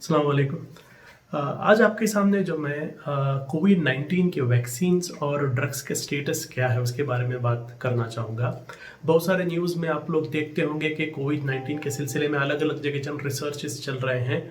अस्सलाम वालेकुम। आज आपके सामने जो मैं कोविड-19 के वैक्सीन्स और ड्रग्स के स्टेटस क्या है उसके बारे में बात करना चाहूँगा। बहुत सारे न्यूज़ में आप लोग देखते होंगे कि कोविड-19 के सिलसिले में अलग-अलग जगह जन रिसर्चेस चल रहे हैं।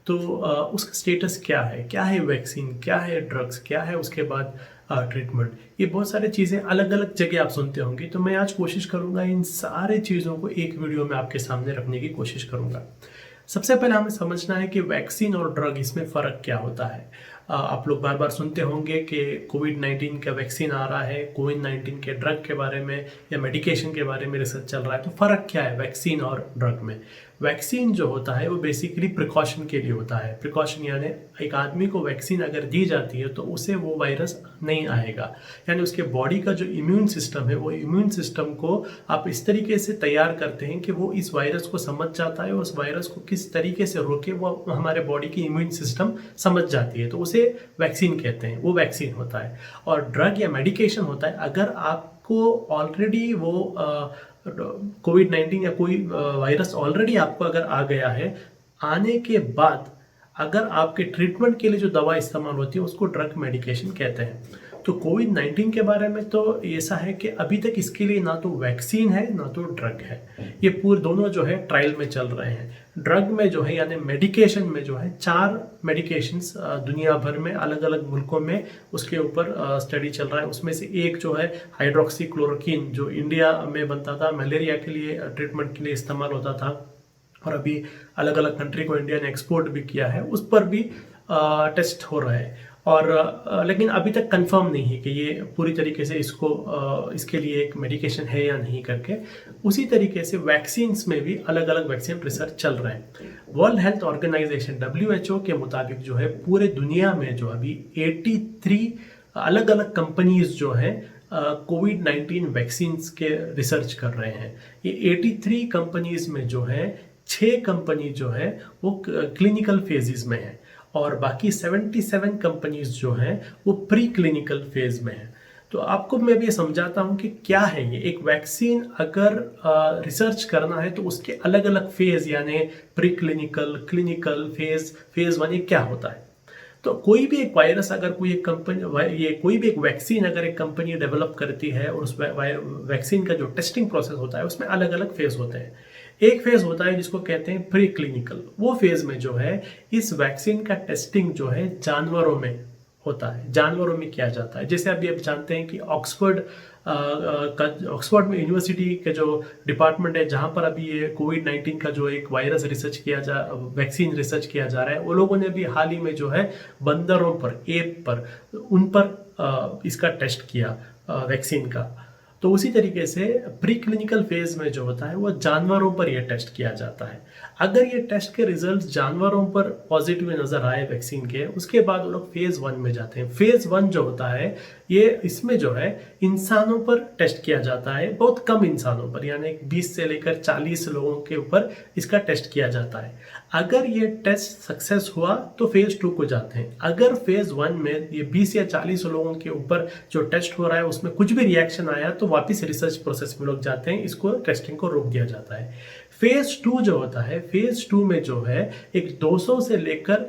तो उसका स्टेटस क्या है? क्या है वैक्सीन? क्या है ड्रग्स? क्या है उसके बाद ट्रीटमेंट? ये बहुत सारी चीज़ें अलग-अलग जगह आप सुनते होंगे। तो मैं आज कोशिश करूँगा इन सारे चीज़ों को एक वीडियो में आपके सामने रखने की कोशिश करूँगा। सबसे पहले हमें समझना है कि वैक्सीन और ड्रग इसमें फ़र्क क्या होता है। आप लोग बार बार सुनते होंगे कि कोविड-19 का वैक्सीन आ रहा है, कोविड-19 के ड्रग के बारे में या मेडिकेशन के बारे में रिसर्च चल रहा है। तो फ़र्क क्या है वैक्सीन और ड्रग में? वैक्सीन जो होता है वो बेसिकली प्रिकॉशन के लिए होता है। प्रिकॉशन यानी एक आदमी को वैक्सीन अगर दी जाती है तो उसे वो वायरस नहीं आएगा, यानी उसके बॉडी का जो इम्यून सिस्टम है वो इम्यून सिस्टम को आप इस तरीके से तैयार करते हैं कि वो इस वायरस को समझ जाता है, उस वायरस को किस तरीके से रोके वो हमारे बॉडी की इम्यून सिस्टम समझ जाती है, तो उसे वैक्सीन कहते हैं। वो वैक्सीन होता है। और ड्रग या मेडिकेशन होता है अगर आपको ऑलरेडी वो कोविड-19 या कोई वायरस ऑलरेडी आपको अगर आ गया है, आने के बाद अगर आपके ट्रीटमेंट के लिए जो दवा इस्तेमाल होती है उसको ड्रग मेडिकेशन कहते हैं। तो कोविड-19 के बारे में तो ऐसा है कि अभी तक इसके लिए ना तो वैक्सीन है ना तो ड्रग है। ये पूरे दोनों जो है ट्रायल में चल रहे हैं। ड्रग में जो है यानी मेडिकेशन में जो है 4 मेडिकेशंस दुनिया भर में अलग अलग मुल्कों में उसके ऊपर स्टडी चल रहा है। उसमें से एक जो है हाइड्रोक्सीक्लोरोक्विन जो इंडिया में बनता था, मलेरिया के लिए ट्रीटमेंट के लिए इस्तेमाल होता था और अभी अलग अलग कंट्री को इंडिया ने एक्सपोर्ट भी किया है, उस पर भी टेस्ट हो रहा है। और लेकिन अभी तक कंफर्म नहीं है कि ये पूरी तरीके से इसके लिए एक मेडिकेशन है या नहीं करके। उसी तरीके से वैक्सीन्स में भी अलग अलग वैक्सीन रिसर्च चल रहे हैं। वर्ल्ड हेल्थ ऑर्गेनाइजेशन WHO के मुताबिक जो है पूरे दुनिया में जो अभी 83 अलग अलग कंपनीज जो है कोविड-19 वैक्सीन्स के रिसर्च कर रहे हैं। ये 83 कंपनीज में जो है 6 कंपनी जो है वो क्लिनिकल फेजेस में है और बाकी 77 कंपनीज जो हैं वो प्री क्लिनिकल फेज में है। तो आपको मैं भी समझाता हूँ कि क्या है ये एक वैक्सीन अगर रिसर्च करना है तो उसके अलग अलग फेज यानी प्री क्लिनिकल, क्लिनिकल फेज 1 ये क्या होता है। तो कोई भी एक वायरस अगर कोई एक कंपनी कोई भी एक वैक्सीन अगर एक कंपनी डेवलप करती है और उस वैक्सीन का जो टेस्टिंग प्रोसेस होता है उसमें अलग अलग फेज होते हैं। एक फेज होता है जिसको कहते हैं प्री क्लिनिकल। वो फेज में जो है इस वैक्सीन का टेस्टिंग जो है जानवरों में होता है, जानवरों में किया जाता है। जैसे अभी आप जानते हैं कि ऑक्सफोर्ड में यूनिवर्सिटी के जो डिपार्टमेंट है जहाँ पर अभी ये कोविड-19 का जो एक वायरस वैक्सीन रिसर्च किया जा रहा है, वो लोगों ने भी हाल ही में जो है बंदरों पर, एप पर, उन पर इसका टेस्ट किया वैक्सीन का। तो उसी तरीके से प्री क्लिनिकल फेज में जो होता है वो जानवरों पर यह टेस्ट किया जाता है। अगर ये टेस्ट के रिजल्ट्स जानवरों पर पॉजिटिव नजर आए वैक्सीन के, उसके बाद वो लोग फेज 1 में जाते हैं। फेज 1 जो होता है ये इसमें जो है इंसानों पर टेस्ट किया जाता है, बहुत कम इंसानों पर, यानी 20 से लेकर 40 लोगों के ऊपर इसका टेस्ट किया जाता है। अगर ये टेस्ट सक्सेस हुआ तो फेज 2 को जाते हैं। अगर फेज 1 में ये 20 या 40 लोगों के ऊपर जो टेस्ट हो रहा है उसमें कुछ भी रिएक्शन आया तो वापस रिसर्च प्रोसेस में लोग जाते हैं, इसको टेस्टिंग को रोक दिया जाता है। फेज 2 जो होता है, फेज 2 में जो है एक 200 से लेकर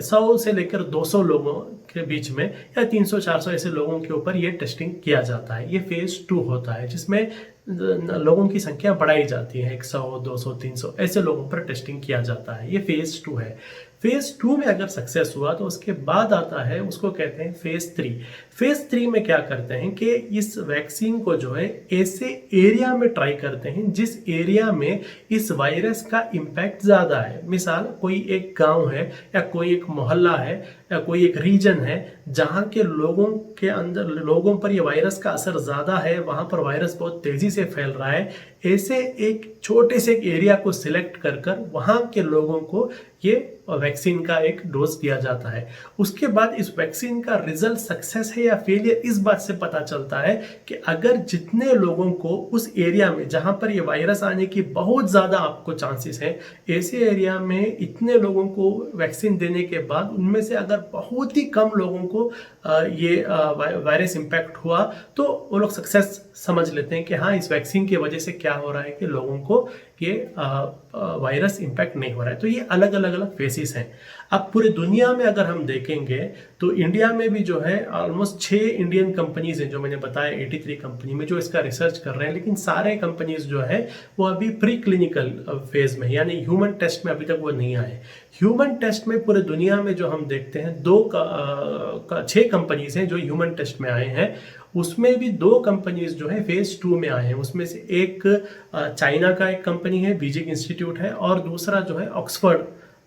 100 से लेकर 200 लोगों के बीच में या 300-400 ऐसे लोगों के ऊपर ये टेस्टिंग किया जाता है। ये फेज 2 होता है जिसमें लोगों की संख्या बढ़ाई जाती है, 100, 200, 300 ऐसे लोगों पर टेस्टिंग किया जाता है। ये फेज 2 है। फेज 2 में अगर सक्सेस हुआ तो उसके बाद आता है, उसको कहते हैं फेज 3। फेज 3 में क्या करते हैं कि इस वैक्सीन को जो है ऐसे एरिया में ट्राई करते हैं जिस एरिया में इस वायरस का इम्पैक्ट ज़्यादा है। मिसाल कोई एक गांव है या कोई एक मोहल्ला है या कोई एक रीजन है जहाँ के लोगों पर ये वायरस का असर ज़्यादा है, वहाँ पर वायरस बहुत तेज़ी से फैल रहा है। ऐसे एक छोटे से एक एरिया को सिलेक्ट कर वहाँ के लोगों को ये वैक्सीन का एक डोज दिया जाता है। उसके बाद इस वैक्सीन का रिजल्ट सक्सेस है या फेलियर इस बात से पता चलता है कि अगर जितने लोगों को उस एरिया में जहां पर ये वायरस आने की बहुत ज़्यादा आपको चांसेस हैं, ऐसे एरिया में इतने लोगों को वैक्सीन देने के बाद उनमें से अगर बहुत ही कम लोगों को ये वायरस इम्पैक्ट हुआ तो वो लोग सक्सेस समझ लेते हैं कि हाँ, इस वैक्सीन की वजह से क्या हो रहा है कि लोगों को ये वायरस इम्पैक्ट नहीं हो रहा है। तो ये अलग अलग फेसेस हैं। अब पूरे दुनिया में अगर हम देखेंगे तो इंडिया में भी जो है ऑलमोस्ट 6 इंडियन कंपनीज हैं, जो मैंने बताया 83 कंपनी में जो इसका रिसर्च कर रहे हैं, लेकिन सारे कंपनीज जो है वो अभी प्री क्लिनिकल फेज में, यानी ह्यूमन टेस्ट में अभी तक वो नहीं आए। ह्यूमन टेस्ट में पूरे दुनिया में जो हम देखते हैं 6 कंपनीज हैं जो ह्यूमन टेस्ट में आए हैं। उसमें भी 2 कंपनीज जो है फेज 2 में आए हैं। उसमें से एक चाइना का एक कंपनी है, बीजिंग इंस्टीट्यूट है, और दूसरा जो है ऑक्सफोर्ड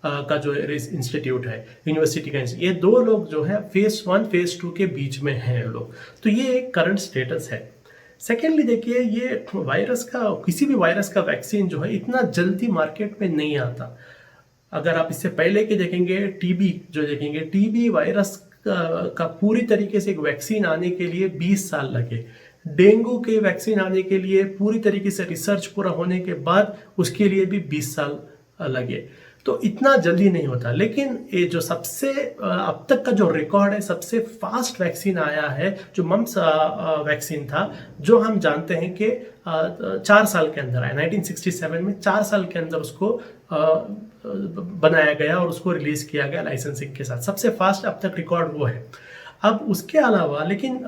का जो इंस्टीट्यूट है, यूनिवर्सिटी का। ये 2 लोग जो है फेज 1 फेज 2 के बीच में हैं लोग। तो ये एक करंट स्टेटस है। सेकेंडली देखिए, ये वायरस का, किसी भी वायरस का वैक्सीन जो है इतना जल्दी मार्केट में नहीं आता। अगर आप इससे पहले के देखेंगे, टीबी जो देखेंगे, टीबी वायरस का पूरी तरीके से एक वैक्सीन आने के लिए 20 साल लगे। डेंगू के वैक्सीन आने के लिए पूरी तरीके से रिसर्च पूरा होने के बाद उसके लिए भी 20 साल लगे। तो इतना जल्दी नहीं होता। लेकिन ये जो सबसे अब तक का जो रिकॉर्ड है, सबसे फास्ट वैक्सीन आया है जो मम्स वैक्सीन था, जो हम जानते हैं कि 4 साल के अंदर आया। 1967 में 4 साल के अंदर उसको बनाया गया और उसको रिलीज किया गया लाइसेंसिंग के साथ। सबसे फास्ट अब तक रिकॉर्ड वो है। अब उसके अलावा लेकिन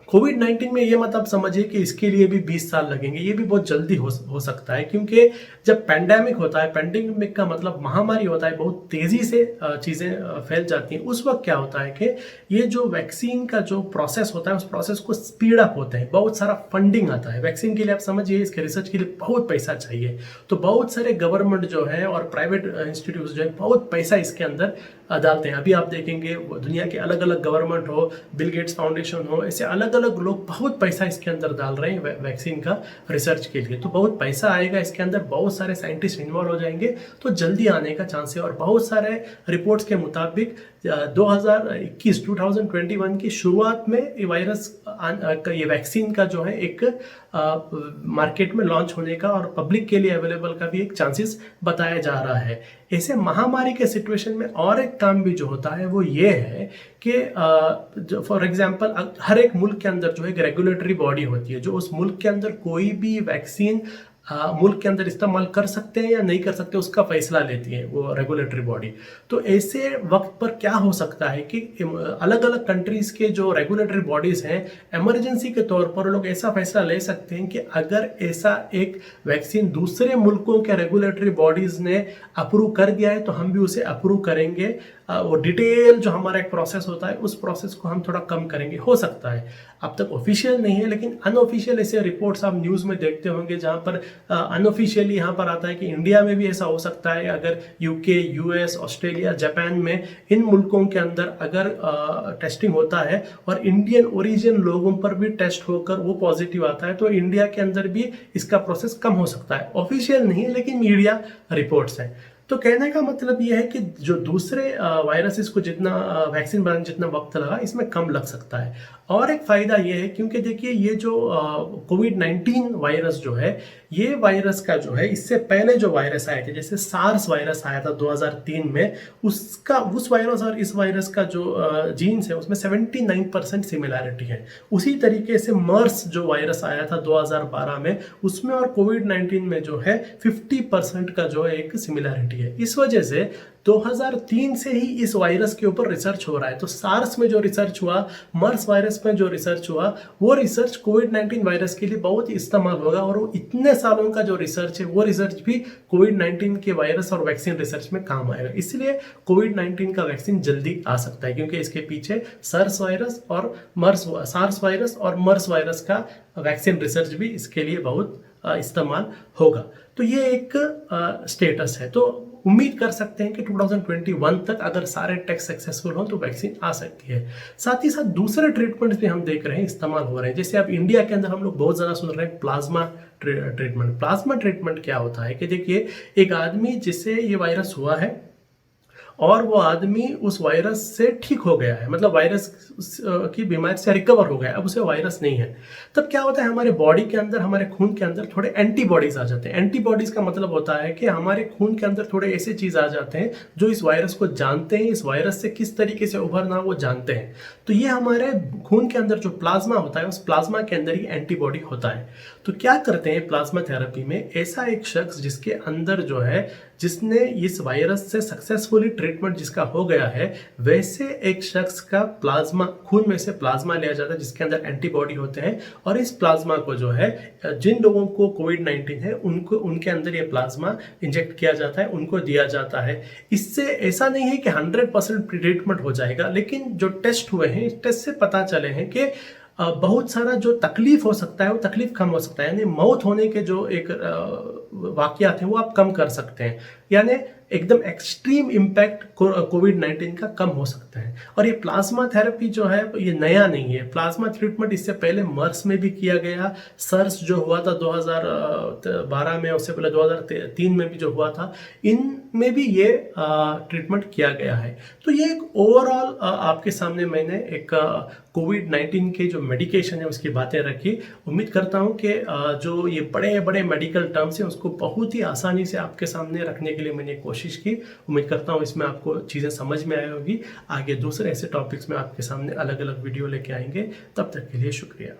कोविड-19 में ये मत आप समझिए कि इसके लिए भी 20 साल लगेंगे। ये भी बहुत जल्दी हो सकता है, क्योंकि जब पैंडेमिक होता है, पैंडेमिक का मतलब महामारी होता है, बहुत तेज़ी से चीज़ें फैल जाती हैं। उस वक्त क्या होता है कि ये जो वैक्सीन का जो प्रोसेस होता है, उस प्रोसेस को स्पीड अप होते हैं। बहुत सारा फंडिंग आता है वैक्सीन के लिए। आप समझिए, इसके रिसर्च के लिए बहुत पैसा चाहिए। तो बहुत सारे गवर्नमेंट जो है और प्राइवेट इंस्टीट्यूट जो है बहुत पैसा इसके अंदर डालते हैं। अभी आप देखेंगे दुनिया के अलग अलग गवर्नमेंट हो, बिल गेट्स फाउंडेशन हो, ऐसे अलग अलग लोग बहुत पैसा इसके अंदर डाल रहे हैं वैक्सीन का रिसर्च के लिए। तो बहुत पैसा आएगा इसके अंदर, बहुत सारे साइंटिस्ट इन्वॉल्व हो जाएंगे, तो जल्दी आने का चांस है। और बहुत सारे रिपोर्ट्स के मुताबिक 2021 की शुरुआत में ये वायरस ये वैक्सीन का जो है एक मार्केट में लॉन्च होने का और पब्लिक के लिए अवेलेबल का भी एक चांसेस बताया जा रहा है। ऐसे महामारी के सिचुएशन में और एक काम भी जो होता है वो ये है कि फॉर एग्जांपल हर एक मुल्क के अंदर जो है एक रेगुलेटरी बॉडी होती है, जो उस मुल्क के अंदर कोई भी वैक्सीन मुल्क के अंदर इस्तेमाल कर सकते हैं या नहीं कर सकते, उसका फैसला लेती है वो रेगुलेटरी बॉडी। तो ऐसे वक्त पर क्या हो सकता है कि अलग अलग कंट्रीज के जो रेगुलेटरी बॉडीज हैं, इमरजेंसी के तौर पर लोग ऐसा फैसला ले सकते हैं कि अगर ऐसा एक वैक्सीन दूसरे मुल्कों के रेगुलेटरी बॉडीज ने अप्रूव कर दिया है तो हम भी उसे अप्रूव करेंगे। वो डिटेल जो हमारा एक प्रोसेस होता है, उस प्रोसेस को हम थोड़ा कम करेंगे। हो सकता है, अब तक ऑफिशियल नहीं है, लेकिन अनऑफिशियल ऐसे रिपोर्ट्स आप न्यूज़ में देखते होंगे जहां पर अनऑफिशियली यहाँ पर आता है कि इंडिया में भी ऐसा हो सकता है। अगर यूके, यूएस, ऑस्ट्रेलिया, जापान में, इन मुल्कों के अंदर अगर टेस्टिंग होता है और इंडियन ओरिजिन लोगों पर भी टेस्ट होकर वो पॉजिटिव आता है, तो इंडिया के अंदर भी इसका प्रोसेस कम हो सकता है। ऑफिशियल नहीं है, लेकिन मीडिया रिपोर्ट्स हैं। तो कहने का मतलब यह है कि जो दूसरे वायरसेस को जितना वैक्सीन बनाने जितना वक्त लगा, इसमें कम लग सकता है। और एक फ़ायदा ये है, क्योंकि देखिए ये जो कोविड-19 वायरस जो है, ये वायरस का जो है इससे पहले जो वायरस आए थे, जैसे सार्स वायरस आया था 2003 में, उस वायरस और इस वायरस का जो जीन्स है उसमें 79% सिमिलैरिटी है। उसी तरीके से मर्स जो वायरस आया था 2012 में, उसमें और कोविड-19 में जो है 50% का जो है एक सिमिलैरिटी है। इस वजह से 2003 से ही इस वायरस के ऊपर रिसर्च हो रहा है। तो सार्स में जो रिसर्च हुआ, मर्स वायरस में जो रिसर्च हुआ, वो रिसर्च कोविड-19 वायरस के लिए बहुत ही इस्तेमाल होगा। और वो इतने सालों का जो रिसर्च है, वो रिसर्च भी कोविड-19 के वायरस और वैक्सीन रिसर्च में काम आएगा। इसलिए कोविड-19 का वैक्सीन जल्दी आ सकता है, क्योंकि इसके पीछे सार्स वायरस और मर्स वायरस का वैक्सीन रिसर्च भी इसके लिए बहुत इस्तेमाल होगा। तो ये एक स्टेटस है। तो उम्मीद कर सकते हैं कि 2021 तक अगर सारे टेस्ट सक्सेसफुल हो तो वैक्सीन आ सकती है। साथ ही साथ दूसरे ट्रीटमेंट्स भी हम देख रहे हैं इस्तेमाल हो रहे हैं। जैसे अब इंडिया के अंदर हम लोग बहुत ज़्यादा सुन रहे हैं प्लाज्मा ट्रीटमेंट। प्लाज्मा ट्रीटमेंट क्या होता है कि देखिए, एक आदमी जिसे ये वायरस हुआ है और वो आदमी उस वायरस से ठीक हो गया है, मतलब वायरस की बीमारी से रिकवर हो गया, अब उसे वायरस नहीं है, तब क्या होता है हमारे बॉडी के अंदर, हमारे खून के अंदर थोड़े एंटीबॉडीज आ जाते हैं। एंटीबॉडीज का मतलब होता है कि हमारे खून के अंदर थोड़े ऐसे चीज आ जाते हैं जो इस वायरस को जानते हैं, इस वायरस से किस तरीके से उभरना वो जानते हैं। तो ये हमारे खून के अंदर जो प्लाज्मा होता है, उस प्लाज्मा के अंदर ही एंटीबॉडी होता है। तो क्या करते हैं प्लाज्मा थेरेपी में, ऐसा एक शख्स जिसके अंदर जो है, जिसने इस वायरस से सक्सेसफुली ट्रीटमेंट जिसका हो गया है, वैसे एक शख्स का प्लाज्मा, खून में से प्लाज्मा लिया जाता है जिसके अंदर एंटीबॉडी होते हैं, और इस प्लाज्मा को जो है, जिन लोगों को कोविड-19 है उनको, उनके अंदर ये प्लाज्मा इंजेक्ट किया जाता है, उनको दिया जाता है। इससे ऐसा नहीं है कि 100% ट्रीटमेंट हो जाएगा, लेकिन जो टेस्ट हुए हैं, इस टेस्ट से पता चले हैं कि बहुत सारा जो तकलीफ हो सकता है वो तकलीफ कम हो सकता है, यानी मौत होने के जो एक वाकयात हैं वो आप कम कर सकते हैं, यानी एकदम एक्सट्रीम इम्पैक्ट कोविड-19 का कम हो सकता है। और ये प्लाज्मा थेरेपी जो है ये नया नहीं है। प्लाज्मा ट्रीटमेंट इससे पहले मर्स में भी किया गया, सर्स जो हुआ था 2012 में, उससे पहले 2003 में भी जो हुआ था, इनमें भी ये ट्रीटमेंट किया गया है। तो ये एक ओवरऑल आपके सामने मैंने एक कोविड-19 के जो मेडिकेशन है उसकी बातें रखी। उम्मीद करता हूँ कि जो ये बड़े बड़े मेडिकल टर्म्स हैं उसको बहुत ही आसानी से आपके सामने रखने के लिए मैंने कोशिश की। उम्मीद करता हूँ इसमें आपको चीज़ें समझ में आई होगी। आगे दूसरे ऐसे टॉपिक्स में आपके सामने अलग अलग वीडियो लेके आएंगे। तब तक के लिए शुक्रिया।